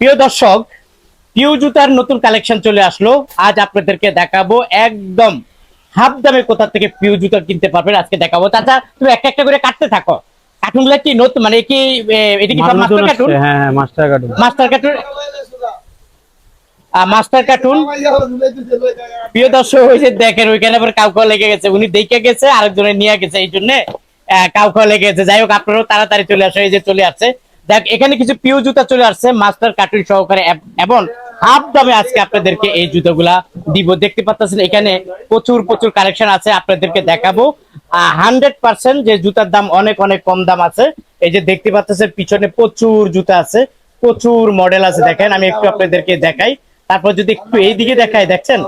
প্রিয় দর্শক, পিউ জুতার নতুন কালেকশন চলে আসলো। আজ আপনাদেরকে দেখাবো একদম হাফ দামে কোথা থেকে পিউ জুতা কিনতে পারবেন আজকে দেখাবো। চাচা তুমি একটা একটা করে কাটতে থাকো। কার্টুনগুলো কি নতুন, মানে কি এটা কি সব মাস্টার কার্টুন? হ্যাঁ হ্যাঁ, master cartoon. Master cartoon, master cartoon. প্রিয় দর্শক, ওই যে দেখেন ওইখানে আবার কাউকে লেগে গেছে, উনি দেখে গেছে আরেকজনে নিয়ে গেছে, এই জন্য কাউকে লেগে গেছে। যাই হোক, আপনারাও তাড়াতাড়ি চলে আসে, এই যে চলে আসছে। দেখ, এখানে কিছু পিউ জুতা চলে আসছে মাস্টার কার্টুন সহকারে, এবং হাফ দামে আজকে আপনাদেরকে এই জুতোগুলা দিব। দেখতে পাচ্ছেন এখানে প্রচুর প্রচুর কালেকশন আছে, আপনাদেরকে দেখাবো। 100% যে জুতার দাম অনেক অনেক কম দাম আছে। এই যে দেখতে পাচ্ছেন পিছনে প্রচুর জুতা আছে, প্রচুর মডেল আছে। দেখেন আমি একটু আপনাদেরকে দেখাই, তারপর যদি একটু এইদিকে দেখাই, দেখছেন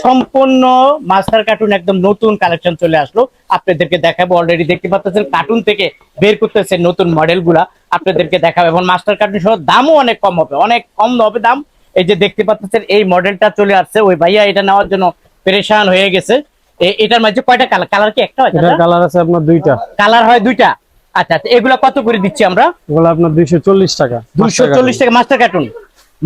সম্পূর্ণ মাস্টার কার্টুন একদম নতুন কালেকশন চলে আসলো, আপনাদেরকে দেখাবো। অলরেডি দেখতে পাচ্ছেন কার্টুন থেকে বের করতেছে নতুন মডেল গুলা, আপনাদেরকে দেখাবো। এবং মাস্টার কার্টুন সহ দামও অনেক কম হবে, অনেক কম হবে দাম। এই যে দেখতে পাচ্ছেন এই মডেলটা চলে আসছে, ওই ভাইয়া এটা নেওয়ার জন্য পেরেশান হয়ে গেছে। এটার মাঝে কয়টা কালার? কালার কি একটা হয়? এটার কালার আছে আপনার দুইটা। কালার হয় দুইটা। আচ্ছা আচ্ছা, এগুলা কত করে দিচ্ছি আমরা? এগুলো আপনার 240 টাকা। 240 টাকা মাস্টার কার্টুন।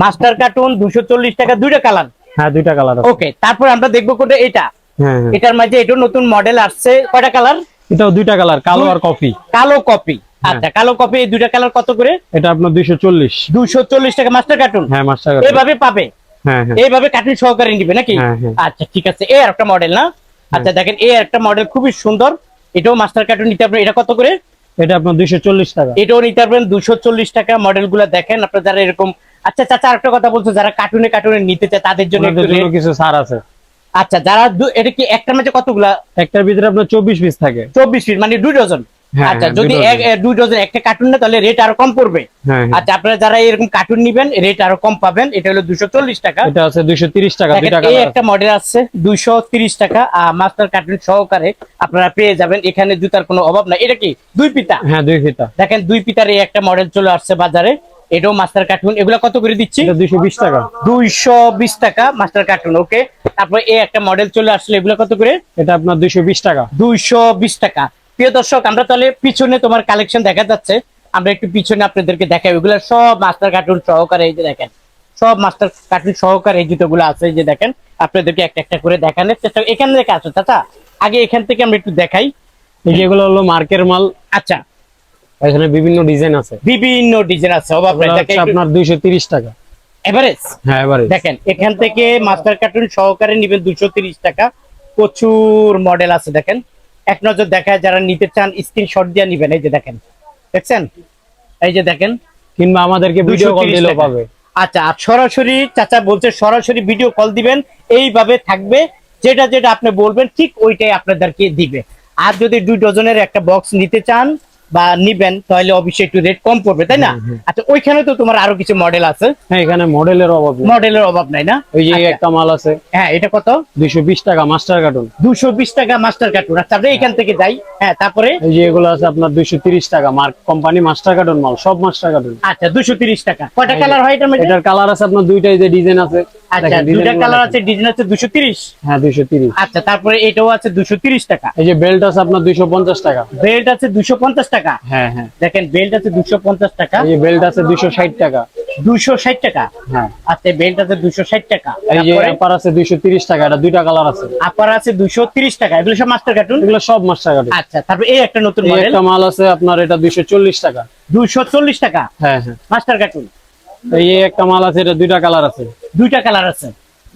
মাস্টার কার্টুন 240 টাকা, দুইটা কালার। হ্যাঁ, দুইটা কালার আছে। ওকে, তারপর আমরা দেখবো কোনটা এটা। হ্যাঁ হ্যাঁ, এটার মাঝে এটা নতুন মডেল আসছে, কয়টা কালার? এটাও দুইটা কালার, কালো আর কফি। কালো কপি। আচ্ছা, কালো কপি, এই দুইটা কালার কত করে? এটা আপনার 240। 240 টাকা মাস্টার কার্টুন। হ্যাঁ, মাস্টার কার্টুন। এইভাবে পাবে, হ্যাঁ হ্যাঁ, এইভাবে কার্টুন সহকারে নিবে নাকি? হ্যাঁ, হ্যাঁ। আচ্ছা ঠিক আছে, এই একটা মডেল না? আচ্ছা দেখেন, এই একটা মডেল খুবই সুন্দর, এটাও মাস্টার কার্টুন নিতে পারবেন। এটা কত করে? এটা আপনার 240 টাকা। এটাও নিতে পারবেন 240 টাকা। মডেল গুলা দেখেন আপনারা যারা এরকম। আচ্ছা চাচা, আরেকটা কথা বলছো, যারা কার্টুনে কার্টুনে নিতে চায় তাদের জন্য ওনাদের একটু জন্য কিছু ছাড় আছে। আচ্ছা, যারা এটা কি একটার মাঝে কতগুলা? একটার ভিতরে আপনার 24 পিস থাকে। 24 পিস, মানে 2 ডজন। হ্যাঁ, আচ্ছা, হ্যাঁ, যদি 2 ডজন একটা কার্টুন না, তাহলে রেট আরো কম পড়বে। হ্যাঁ হ্যাঁ। আচ্ছা, আপনারা যারা এরকম কার্টুন নিবেন রেট আরো কম পাবেন। এটা হলো 240 টাকা। এটা আছে 230 টাকা, দেখেন, দুইটা এই কালার একটা আছে। মডেল আছে 230 টাকা, মাস্টার কার্টুন সহকারে আপনারা পেয়ে যাবেন। এখানে জুতার কোনো অভাব নাই। এটা কি দুই পিতা? হ্যাঁ, দুই ফিতা। দেখেন দুই পিতার এই একটা মডেল চলে আসছে বাজারে, এটাও মাস্টার কার্টুন। এগুলা কত করে দিচ্ছি? এটা 220 টাকা। 220 টাকা মাস্টার কার্টুন। ওকে, তারপরে এই একটা মডেল চলে আসলো, এগুলো কত করে? এটা আপনার 220 টাকা। 220 টাকা। প্রিয় দর্শক, আমরা তাহলে পিছনে তোমার কালেকশন দেখা যাচ্ছে, আমরা একটু পিছনে আপনাদেরকে দেখাই। ওইগুলো সব মাস্টার কার্টুন সহকারে, এই যে দেখেন সব মাস্টার কার্টুন সহকারে এই জুতোগুলো আছে। এই যে দেখেন, আপনাদেরকে একটা একটা করে দেখানোর চেষ্টা। এখানে দেখে আসো চাচা, আগে এখান থেকে আমরা একটু দেখাই। এই যেগুলো হলো মার্কের মাল। আচ্ছা, এখানে বিভিন্ন ডিজাইন আছে, বিভিন্ন ডিজাইন আছে, অভাব নাই। এগুলো হচ্ছে আপনার 230 টাকা এভারেজ। হ্যাঁ, এবারে দেখেন এখান থেকে মাস্টার কার্টুন সহকারে নিবেন 230 টাকা। প্রচুর মডেল আছে, দেখেন এক নজর দেখায়। যারা নিতে চান স্ক্রিনশট দিয়ে নিবেন। এই যে দেখেন, দেখছেন, এই যে দেখেন। কিংবা আমাদেরকে ভিডিও কল 230 দিলেও টাকা। পাবে। আচ্ছা, আর সরাসরি চাচা বলছে সরাসরি ভিডিও কল দিবেন, এইভাবে থাকবে। যেটা যেটা আপনি বলবেন ঠিক ওইটাই আপনাদেরকে দিবে। আর যদি 2 ডজনের একটা বক্স নিতে চান বা নিবেন, তাহলে অবশ্যই একটু রেট কম পড়বে, তাই না? আচ্ছা, ওইখানে তো তোমার আরো কিছু মডেল আছে। হ্যাঁ, এখানে মডেলের অভাব নেই। মডেলের অভাব নাই না? ওই যে আচ্ছা, একটা মাল আছে, হ্যাঁ, এটা কত? 220 টাকা মাস্টার কার্টুন। 220 টাকা মাস্টার কার্টুন। আচ্ছা, আমরা এখান থেকে যাই। হ্যাঁ, তারপরে এই যে এগুলো আছে আপনার 230 টাকা, মার্ক কোম্পানি মাস্টার কার্টুন মাল, সব মাস্টার কার্টুন। আচ্ছা 230 টাকা। কয়টা কালার হয় এটার মধ্যে? এটার কালার আছে আপনার দুইটাই, যে ডিজাইন আছে। আচ্ছা, দেখেন, দুইটা ডিজাইনগুলো কালার দেখেন। আছে, ডিজাইন আছে 230। হ্যাঁ, 230। আচ্ছা, তারপরে এটাও আছে 230 টাকা। এই যে বেল্ট আছে আপনার 250 টাকা। বেল্ট আছে 250 টাকা। হ্যাঁ হ্যাঁ। দেখেন, বেল্ট আছে 250 টাকা। এই যে বেল্ট আছে 260 টাকা। 260 টাকা। হ্যাঁ। আচ্ছা, বেল্ট আছে 260 টাকা। এই যে তারপরে আপার আছে 230 টাকা, এটা দুইটা কালার আছে। আপার আছে 230 টাকা। এগুলো সব মাস্টার কার্টুন। এগুলো সব মাস্টার কার্টুন। আচ্ছা, তারপরে এই একটা নতুন এই মডেল একটা মাল আছে আপনার, এটা 240 টাকা। 240 টাকা হ্যাঁ হ্যাঁ। Master cartoon. এই একটা মাল আছে, এটা দুইটা কালার আছে। দুইটা কালার আছে,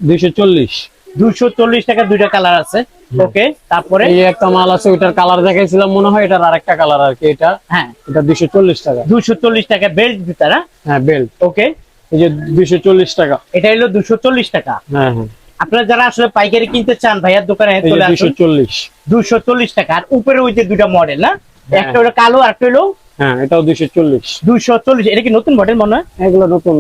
240। 240 টাকা, দুইটা কালার আছে। ওকে, তারপরে এই একটা মাল আছে, ওইটার কালার দেখাইছিলাম মনে হয়, এটার আরেকটা কালার আর কি। এটা হ্যাঁ, এটা 240 টাকা। 240 টাকা বেল্ট জুতা না? হ্যাঁ, বেল্ট। ওকে, এই যে 240 টাকা। এটা হলো 240 টাকা। হ্যাঁ হ্যাঁ। আপনারা যারা আসলে পাইকারি কিনতে চান ভাইয়ার দোকানে এই যে চলে আসুন। 240। 240 টাকা। আর উপরে ওই যে দুইটা মডেল না, একটা হলো কালো আর একটা হলো হ্যাঁ, এটাও 240। 240। এটা কি নতুন মডেল মনে হয়? এগুলো নতুন,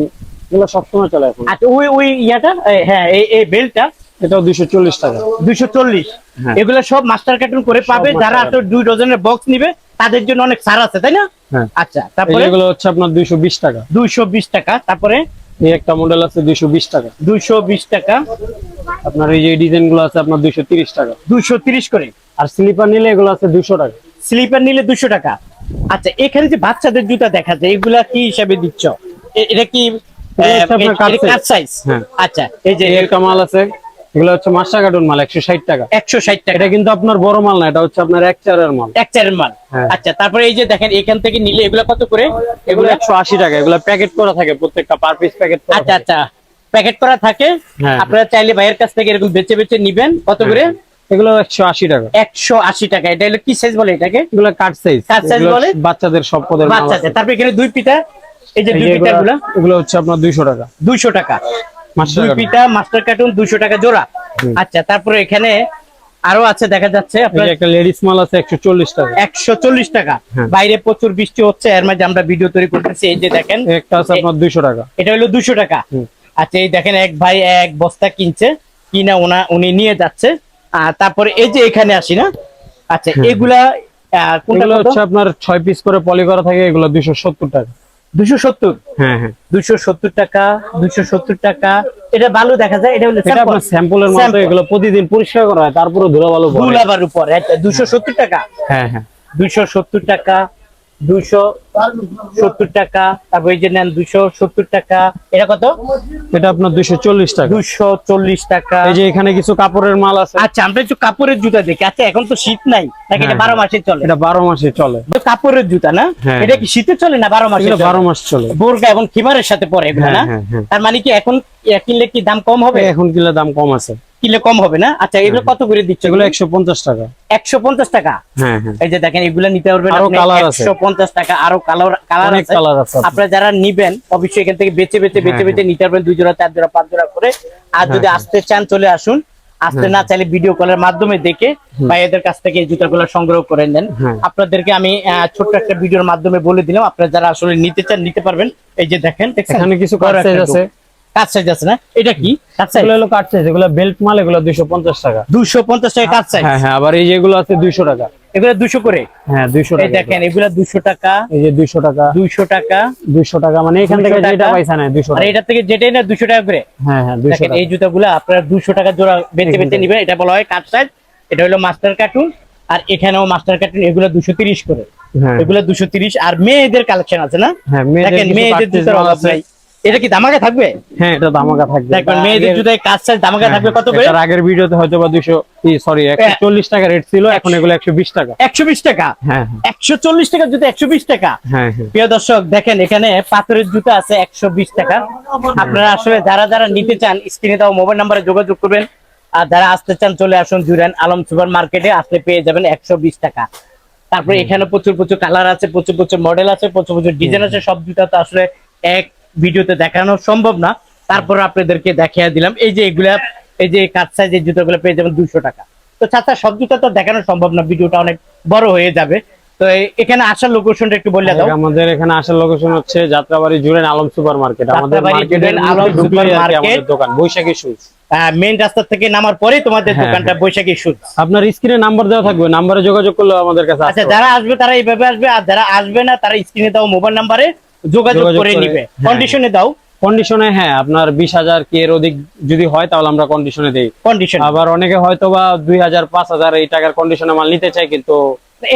এগুলো সবসময় চলে এখন। আচ্ছা, ওই ওই ইয়াটা, হ্যাঁ, এই বেল্টটা এটাও 240 টাকা। 240। হ্যাঁ। এগুলো সব মাস্টার কার্টুন করে পাবে। মাস্টার যারা আসলে 2 ডজনের বক্স নিবে তাদের জন্য অনেক ছাড় আছে, তাই না? হ্যাঁ। আচ্ছা, এই তারপরে যেগুলো হচ্ছে আপনার 220 টাকা। 220 টাকা। তারপরে এই একটা মডেল আছে 220 টাকা। 220 টাকা। আপনার এই যে ডিজাইন গুলো আছে আপনার 230 টাকা। 230 করে। আর স্লিপার নিলে এগুলো আছে 200 টাকা। স্লিপার নিলে 200 টাকা। আচ্ছা, এখানে যে বাচ্চাদের জুতা দেখা যায়, এগুলা কি হিসাবে দিচ্ছ? এটা কি আপনার কাট সাইজ। হ্যাঁ। আচ্ছা এই যে একটা মাল আছে, এগুলো হচ্ছে মাস্টার কার্টুন মাল 160 টাকা। 160 টাকা। এটা কিন্তু আপনার বড় মাল না, এটা হচ্ছে আপনার এক চারের মাল। এক চারের মাল। হ্যাঁ। আচ্ছা তারপরে এই যে দেখেন এখান থেকে নিলে এগুলো কত করে? এগুলো 180 টাকা। এগুলো প্যাকেট করা থাকে, প্রত্যেকটা পার পিস প্যাকেট করা আচ্ছা থাকে। আচ্ছা প্যাকেট করা থাকে। হ্যাঁ। আপনারা চাইলে ভাইয়ের কাছ থেকে এরকম বেচে বেচে নিবেন। কত করে? এগুলো 180 টাকা। 180 টাকা। এটা হলো কি সাইজ বলে এটাকে? এগুলো কাট সাইজ। কাট সাইজ বলে? বাচ্চাদের সব পদের মাল আছে। বাচ্চাদের। তারপরে এখানে দুই পিতা, এই যে এই দুই যে পিতাগুলো এগুলো হচ্ছে আপনার 200 টাকা। 200 টাকা। মাস্টার দুই কার্টুন। পিতা মাস্টার কার্টুন 200 টাকা জোড়া। আচ্ছা তারপরে এখানে আরো আছে দেখা যাচ্ছে এই আপনার যে একটা লেডিস মাল আছে 140 টাকা। 140 টাকা। হ্যাঁ। বাইরে প্রচুর বৃষ্টি হচ্ছে, এর মাঝে আমরা ভিডিও তৈরি করতেছি। এই যে দেখেন একটা আছে আপনার 200 টাকা। এটা হলো 200 টাকা। আচ্ছা এই দেখেন এক ভাই এক বস্তা কিনছে, কিনা উনি নিয়ে যাচ্ছে। আর তারপরে এই যে এখানে আসি না, আচ্ছা এগুলা কোনটা এগুলো কত? হচ্ছে আপনার 6 পিস করে পলি করা থাকে, এগুলো 270 টাকা। 270। হ্যাঁ হ্যাঁ। 270 টাকা। 270 টাকা। এটা ভালো দেখা যায়। এটা হলো এটা আপনার স্যাম্পলের মতো, এগুলো প্রতিদিন পরিষ্কার করা হয়, তারপরে ধুলা ভালো পড়ে। দুলাবার উপর। আচ্ছা 270 টাকা। হ্যাঁ হ্যাঁ। 270 টাকা। 270 টাকা। তারপর এই যে নেন 270 টাকা। এটা কত? এটা আপনার 240 টাকা। 240 টাকা। এই যে এখানে কিছু কাপড়ের মাল আছে। আচ্ছা আমরা একটু কাপড়ের জুতা দেখি। আচ্ছা এখন তো শীত নাই নাকি? এটা 12 মাসে চলে? এটা 12 মাসে চলে। তো কাপড়ের জুতা না? হ্যাঁ। এটা কি শীতে চলে না 12 মাসে? এগুলো চলে? 12 মাস চলে। বোরকা এবং খিমারের সাথে পরে এগুলো হ্যাঁ, না? হ্যাঁ, হ্যাঁ। তার মানে কি এখন কিনলে কি দাম কম হবে? এখন কিলো দাম কম আছে। কিনলে কম হবে না? আচ্ছা এগুলো কত করে দিচ্ছে? এগুলো 150 টাকা। 150 টাকা। হ্যাঁ হ্যাঁ। এই যে দেখেন এগুলা নিতে পারবেন আরো আপনি কালার আছে। 150 টাকা। আরো কালার অনেক আছে। কালার আছে। আপনারা যারা নিবেন অবশ্যই এখান থেকে বেচে বেচে নিতে পারবেন 2 জোড়া 4 জোড়া 5 জোড়া করে। আর যদি আসতে চান চলে আসুন, আসতে না চাইলে ভিডিও কলের মাধ্যমে দেখে ভাইয়াদের কাছ থেকে এই জুতাগুলো সংগ্রহ করে নেন। আপনাদেরকে আমি ছোট্ট একটা ভিডিওর মাধ্যমে বলে দিলাম, আপনারা যারা আসলে নিতে চান নিতে পারবেন। এই যে দেখেন এখানে কিছু কাট সাইজ আছে। কাট সাইজ আছে না? এটা কি কাট সাইজ? এগুলো হলো কাট সাইজ, এগুলো বেল্ট মাল, এগুলো 250 টাকা। 250 টাকা কাট সাইজ। হ্যাঁ হ্যাঁ। আবার এই যেগুলো আছে 200 টাকা। এগুলো 200 করে। হ্যাঁ 200 এই টাকা। দেখেন এগুলা 200 টাকা। এই যে 200 টাকা। 200 টাকা। 200 টাকা মানে এখান থেকে 200 যেটা টাকা। পয়সা নেয় 200 আর টাকা। এটা থেকে যেটাই না 200 টাকা করে। হ্যাঁ হ্যাঁ 200 দেখেন টাকা। এই জুতাগুলো আপনারা 200 টাকা জোড়া বেচে বেচে নিবেন। এটা বলা হয় কাট সাইজ। এটা হলো মাস্টার কার্টুন। আর এখানেও মাস্টার কার্টুন, এগুলো 230 করে। হ্যাঁ এগুলো 230। আর মেয়েদের কালেকশন আছে না? হ্যাঁ। দেখেন মেয়েদের জুতার অভাব নাই। এটা কি দামাকা থাকবে? হ্যাঁ এটা দামাকা থাকবে। দেখবেন মেয়েদের জুতায় কাট সাইজ দামাকা থাকবে কত করে? এর আগের ভিডিওতে হয়তো বা 140 টাকা রেট ছিল, এখন এগুলো 120 টাকা। 120 টাকা। হ্যাঁ 140 টাকা জুতা 120 টাকা। হ্যাঁ হ্যাঁ। প্রিয় দর্শক দেখেন এখানে পাথরের জুতা আছে 120 টাকা। আপনারা আসলে যারা যারা নিতে চান স্ক্রিনে দেওয়া মোবাইল নাম্বারে যোগাযোগ করবেন। আর যারা আসতে চান চলে আসুন জুরান আলম সুপার মার্কেটে, আসলে পেয়ে যাবেন 120 টাকা। তারপরে এখানে প্রচুর প্রচুর কালার আছে, প্রচুর প্রচুর মডেল আছে, প্রচুর প্রচুর ডিজাইন আছে। সব জুতা তো আসলে এক ভিডিওতে দেখানো সম্ভব না, তারপর আপনাদেরকে দেখিয়ে দিলাম। এই যে এগুলা, এই যে কাট সাইজের জুতাগুলো পেয়ে যাবেন 200 টাকা। তো চাচা সব জুতা তো দেখানো সম্ভব না, ভিডিওটা অনেক বড় হয়ে যাবে। তো এখানে আসার লোকেশনটা একটু বলে দাও। আমাদের এখানে আসার লোকেশন হচ্ছে যাত্রাবাড়ি জুরান আলম সুপার মার্কেট। আমাদের মার্কেটের আলম সুপার মার্কেট দোকান বৈশাখী শুজ। মেইন রাস্তা থেকে নামার পরে তোমাদের দোকানটা বৈশাখী শুজ। আপনার স্ক্রিনে নাম্বার দেওয়া থাকবে, নাম্বারে যোগাযোগ করলে আমাদের কাছে। আচ্ছা যারা আসবে তারা এইভাবে আসবে, আর যারা আসবে না তারা স্ক্রিনে দাও মোবাইল নাম্বারে যোগাযোগ করে নিবে। কন্ডিশনে দাও। কন্ডিশনে হ্যাঁ আপনার 20,000 কি এর অধিক যদি হয় তাহলে আমরা কন্ডিশনে দেই। কন্ডিশন আবার অনেকে হয়তো বা 2,000 5,000 এই টাকার কন্ডিশনে মাল নিতে চায়, কিন্তু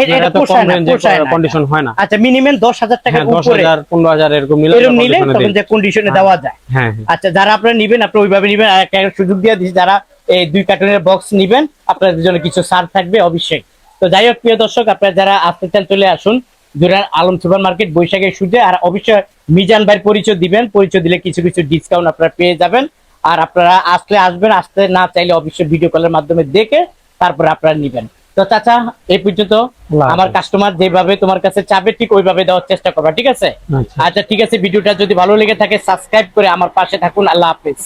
এটা পোষায় না, পোষায় না। কন্ডিশন হয় না। আচ্ছা মিনিমাম 10,000 টাকার উপরে 10,000 15,000 এরকম নিলে তখন যে কন্ডিশনে দেওয়া যায়। হ্যাঁ আচ্ছা যারা আপনারা নিবেন আপনারা ওইভাবে নিবেন। আর একটা সুযোগ দিয়ে দিচ্ছি, যারা এই 2 কার্টুনের বক্স নিবেন আপনাদের জন্য কিছু ছাড় থাকবে অবশ্যই। তো যাই হোক প্রিয় দর্শক, আপনারা যারা আসতে চান চলে আসুন জুরান আলম সুপার মার্কেট বৈশাখের শুজে। আর অবশ্যই মিজান ভাইয়ের পরিচয় দিবেন, পরিচয় দিলে কিছু কিছু ডিসকাউন্ট আপনারা পেয়ে যাবেন। আর আপনারা আসলে আসবেন, আসতে না চাইলে অবশ্যই ভিডিও কলের মাধ্যমে দেখে তারপরে আপনারা নিবেন। তো চাচা এই পর্যন্ত আমার কাস্টমার যেভাবে তোমার কাছে চাবে ঠিক ওইভাবে দেওয়ার চেষ্টা করবা, ঠিক আছে? আচ্ছা ঠিক আছে, ভিডিওটা যদি ভালো লেগে থাকে সাবস্ক্রাইব করে আমার পাশে থাকুন। আল্লাহ হাফেজ।